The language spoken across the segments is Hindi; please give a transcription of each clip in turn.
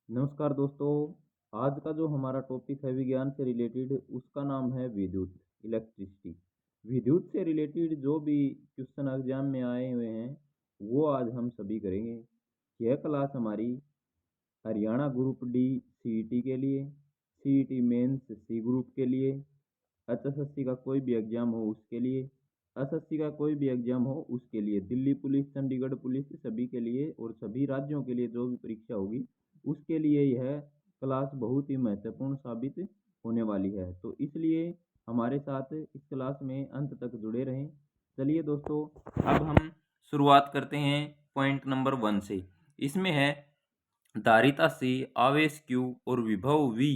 नमस्कार दोस्तों। आज का जो हमारा टॉपिक है विज्ञान से रिलेटेड, उसका नाम है विद्युत, इलेक्ट्रिसिटी। विद्युत से रिलेटेड जो भी क्वेश्चन एग्जाम में आए हुए हैं वो आज हम सभी करेंगे। यह क्लास हमारी हरियाणा ग्रुप डी सीईटी के लिए, सीईटी मेंस सी ग्रुप के लिए, एचएसएससी का कोई भी एग्जाम हो उसके लिए, एसएससी का कोई भी एग्जाम हो उसके लिए, दिल्ली पुलिस, चंडीगढ़ पुलिस, सभी के लिए और सभी राज्यों के लिए जो भी परीक्षा होगी उसके लिए यह क्लास बहुत ही महत्वपूर्ण साबित होने वाली है। तो इसलिए हमारे साथ इस क्लास में अंत तक जुड़े रहें। चलिए दोस्तों, अब हम शुरुआत करते हैं पॉइंट नंबर 1 से। इसमें है धारिता से आवेश Q और विभव V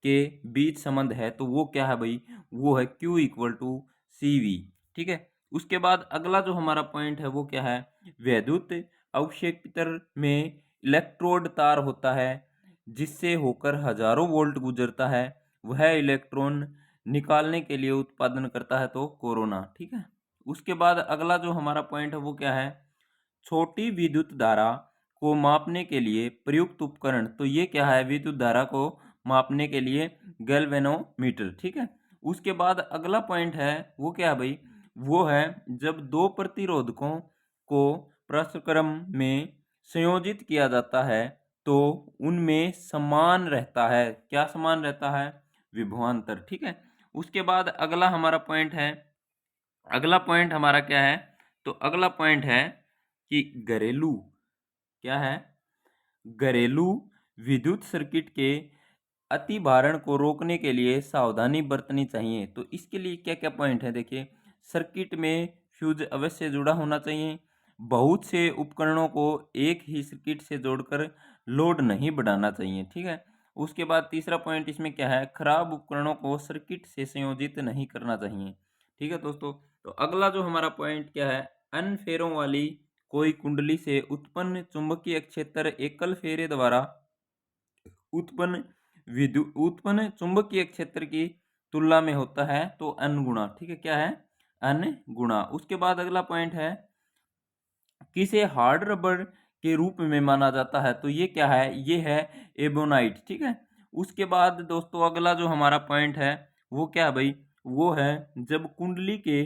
के बीच संबंध है, तो वो क्या है भाई? वो है Q इक्वल टू CV। ठीक है। उसके बाद अगला जो हमारा पॉइंट है वो क्या है? वैद्युत अवक्षेपितर में इलेक्ट्रोड तार होता है जिससे होकर हजारों वोल्ट गुजरता है। वह इलेक्ट्रॉन निकालने के लिए उत्पादन करता है, तो कोरोना। ठीक है। उसके बाद अगला जो हमारा पॉइंट है वो क्या है? छोटी विद्युत धारा को मापने के लिए प्रयुक्त उपकरण, तो ये क्या है? विद्युत धारा को मापने के लिए गैल्वेनोमीटर। ठीक है। उसके बाद अगला पॉइंट है वो क्या है भाई? वो है जब दो प्रतिरोधकों को परस्पर में संयोजित किया जाता है तो उनमें समान रहता है। क्या समान रहता है? विभवांतर। ठीक है। उसके बाद अगला हमारा पॉइंट है, अगला पॉइंट हमारा क्या है? तो अगला पॉइंट है कि घरेलू, क्या है? घरेलू विद्युत सर्किट के अतिभारण को रोकने के लिए सावधानी बरतनी चाहिए। तो इसके लिए क्या क्या पॉइंट है? देखिए, सर्किट में फ्यूज अवश्य जुड़ा होना चाहिए। बहुत से उपकरणों को एक ही सर्किट से जोड़कर लोड नहीं बढ़ाना चाहिए। ठीक है। उसके बाद तीसरा पॉइंट इसमें क्या है? खराब उपकरणों को सर्किट से संयोजित नहीं करना चाहिए। ठीक है दोस्तों। तो अगला जो हमारा पॉइंट क्या है? अन फेरों वाली कोई कुंडली से उत्पन्न चुंबकीय क्षेत्र एकल फेरे द्वारा उत्पन्न चुंबकीय क्षेत्र की तुलना में होता है, तो n गुणा। ठीक है। क्या है? n गुणा। उसके बाद अगला पॉइंट है, किसे हार्ड रबर के रूप में माना जाता है? तो ये क्या है? ये है एबोनाइट। ठीक है। उसके बाद दोस्तों अगला जो हमारा पॉइंट है वो क्या है भाई? वो है जब कुंडली के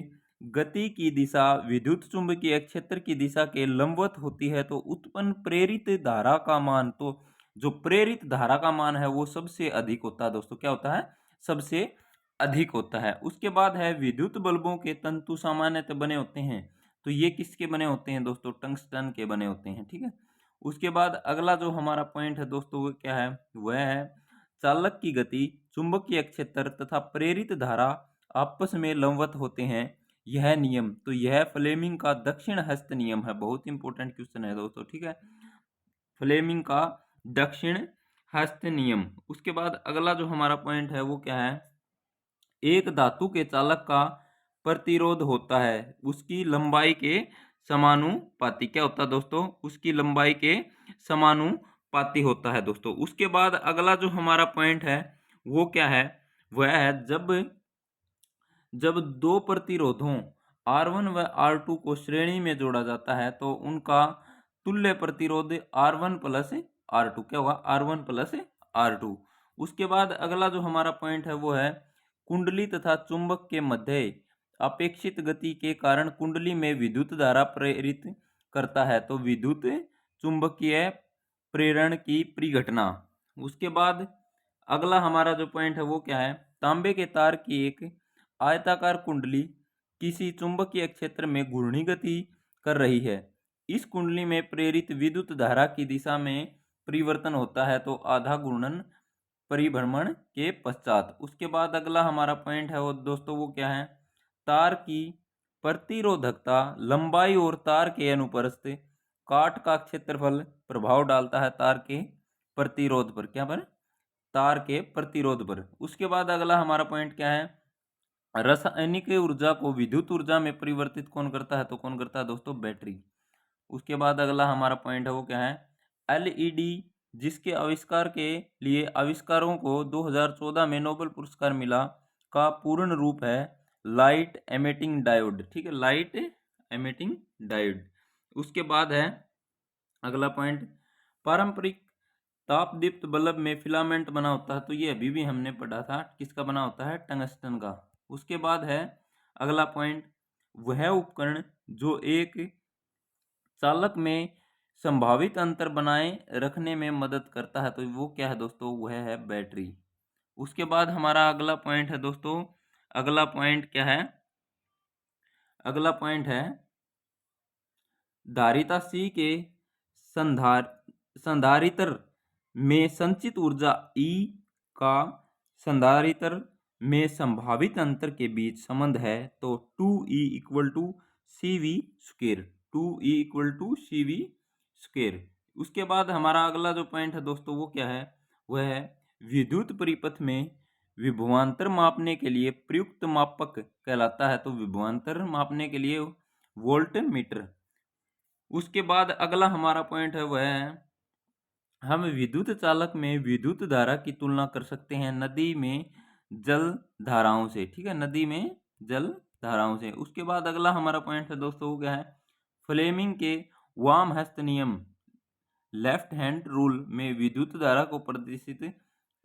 गति की दिशा विद्युत चुंबकीय क्षेत्र की दिशा के लंबवत होती है तो उत्पन्न प्रेरित धारा का मान, तो जो प्रेरित धारा का मान है वो सबसे अधिक होता है दोस्तों। क्या होता है? सबसे अधिक होता है। उसके बाद है विद्युत बल्बों के तंतु सामान्यतः बने होते हैं, तो ये किसके बने होते हैं दोस्तों? टंगस्टन के बने होते हैं। ठीक है। उसके बाद अगला जो हमारा पॉइंट है दोस्तों वो क्या है? वह है चालक की गति, चुंबकीय क्षेत्र तथा प्रेरित धारा आपस में लंबवत होते हैं। यह नियम, तो यह फ्लेमिंग का दक्षिण हस्त नियम है। बहुत इंपॉर्टेंट क्वेश्चन है दोस्तों। ठीक है। फ्लेमिंग का दक्षिण हस्त नियम। उसके बाद अगला जो हमारा पॉइंट है वो क्या है? एक धातु के चालक का प्रतिरोध होता है उसकी लंबाई के समानुपाती। क्या होता है दोस्तों? उसकी लंबाई के समानुपाती होता है दोस्तों। उसके बाद अगला जो हमारा पॉइंट है वो क्या है? वह है जब जब दो प्रतिरोधों R1 व R2 को श्रेणी में जोड़ा जाता है तो उनका तुल्य प्रतिरोध R1 प्लस R2 क्या होगा? R1 plus R2। उसके बाद अगला जो हमारा पॉइंट है वो है कुंडली तथा चुंबक के मध्य अपेक्षित गति के कारण कुंडली में विद्युत धारा प्रेरित करता है, तो विद्युत चुंबकीय प्रेरण की परिघटना। उसके बाद अगला हमारा जो पॉइंट है वो क्या है? तांबे के तार की एक आयताकार कुंडली किसी चुंबकीय क्षेत्र में घूर्णी गति कर रही है। इस कुंडली में प्रेरित विद्युत धारा की दिशा में परिवर्तन होता है, तो आधा घूर्णन परिभ्रमण के पश्चात। उसके बाद अगला हमारा पॉइंट है वो दोस्तों वो क्या है? तार की प्रतिरोधकता, लंबाई और तार के अनुप्रस्थ काट का क्षेत्रफल प्रभाव डालता है तार के प्रतिरोध पर। क्या पर? तार के प्रतिरोध पर। उसके बाद अगला हमारा पॉइंट क्या है? रासायनिक ऊर्जा को विद्युत ऊर्जा में परिवर्तित कौन करता है? तो कौन करता है दोस्तों? बैटरी। उसके बाद अगला हमारा पॉइंट है वो क्या है? एलईडी, जिसके आविष्कार के लिए आविष्कारों को 2014 में नोबेल पुरस्कार मिला, का पूर्ण रूप है लाइट एमिटिंग डायोड। ठीक है। Light emitting diode. उसके बाद है अगला पॉइंट, पारंपरिक तापदीप्त बल्ब में फिलामेंट बना होता है, तो ये अभी भी हमने पढ़ा था, किसका बना होता है, टंगस्टन का। उसके बाद है अगला पॉइंट, वह उपकरण जो एक चालक में संभावित अंतर बनाए रखने में मदद करता है, तो वो क्या है दोस्तों, वह है बैटरी। उसके बाद हमारा अगला पॉइंट है दोस्तों, अगला पॉइंट क्या है, अगला पॉइंट है धारिता सी के संधारित्र में संचित ऊर्जा E का संधारित्र में संभावित अंतर के बीच संबंध है, तो 2E equal to CV square, 2E equal to CV square. उसके बाद हमारा अगला जो पॉइंट है दोस्तों, वो क्या है, वह है विद्युत परिपथ में विभवांतर मापने के लिए प्रयुक्त मापक कहलाता है, तो विभवांतर मापने के लिए वोल्ट मीटर। उसके बाद अगला हमारा पॉइंट है वह है, हम विद्युत चालक में विद्युत धारा की तुलना कर सकते हैं नदी में जल धाराओं से, ठीक है, नदी में जल धाराओं से। उसके बाद अगला हमारा पॉइंट है दोस्तों, वो क्या है, फ्लेमिंग के वाम हस्त नियम लेफ्ट हैंड रूल में विद्युत धारा को प्रदर्शित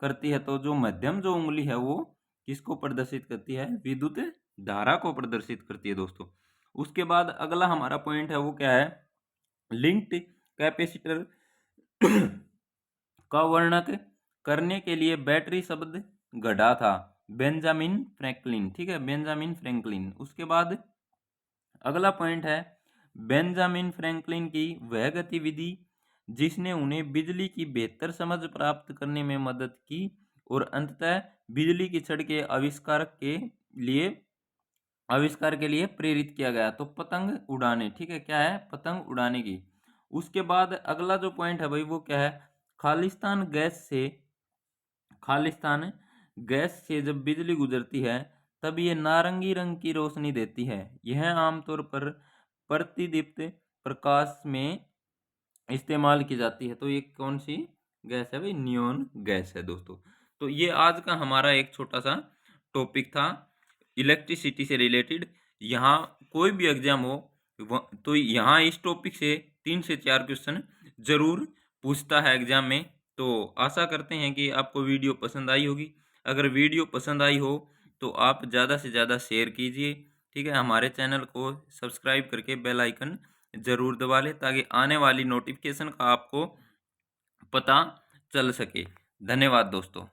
करती है, तो जो मध्यम जो उंगली है वो किसको प्रदर्शित करती है, विद्युत धारा को प्रदर्शित करती है दोस्तों। उसके बाद अगला हमारा पॉइंट है वो क्या है, लिंक्ड कैपेसिटर का वर्णक करने के लिए बैटरी शब्द गढ़ा था बेंजामिन फ्रैंकलिन, ठीक है, बेंजामिन फ्रैंकलिन। उसके बाद अगला पॉइंट है बेंजामिन फ्रैंकलिन की वह गतिविधि जिसने उन्हें बिजली की बेहतर समझ प्राप्त करने में मदद की और अंततः बिजली की छड़ के आविष्कार के लिए प्रेरित किया गया, तो पतंग उड़ाने, ठीक है, क्या है, पतंग उड़ाने की। उसके बाद अगला जो पॉइंट है भाई वो क्या है, खालिस्तान गैस से जब बिजली गुजरती है तब ये नारंगी रंग की रोशनी देती है। यह आमतौर पर प्रतिदीप्त प्रकाश में इस्तेमाल की जाती है, तो ये कौन सी गैस है भाई, नियोन गैस है दोस्तों। तो ये आज का हमारा एक छोटा सा टॉपिक था इलेक्ट्रिसिटी से रिलेटेड। यहाँ कोई भी एग्जाम हो तो यहाँ इस टॉपिक से 3 से 4 क्वेश्चन जरूर पूछता है एग्जाम में। तो आशा करते हैं कि आपको वीडियो पसंद आई होगी। अगर वीडियो पसंद आई हो तो आप ज़्यादा से ज़्यादा शेयर कीजिए, ठीक है, हमारे चैनल को सब्सक्राइब करके बेल आइकन ज़रूर दबा लें ताकि आने वाली नोटिफिकेशन का आपको पता चल सके। धन्यवाद दोस्तों।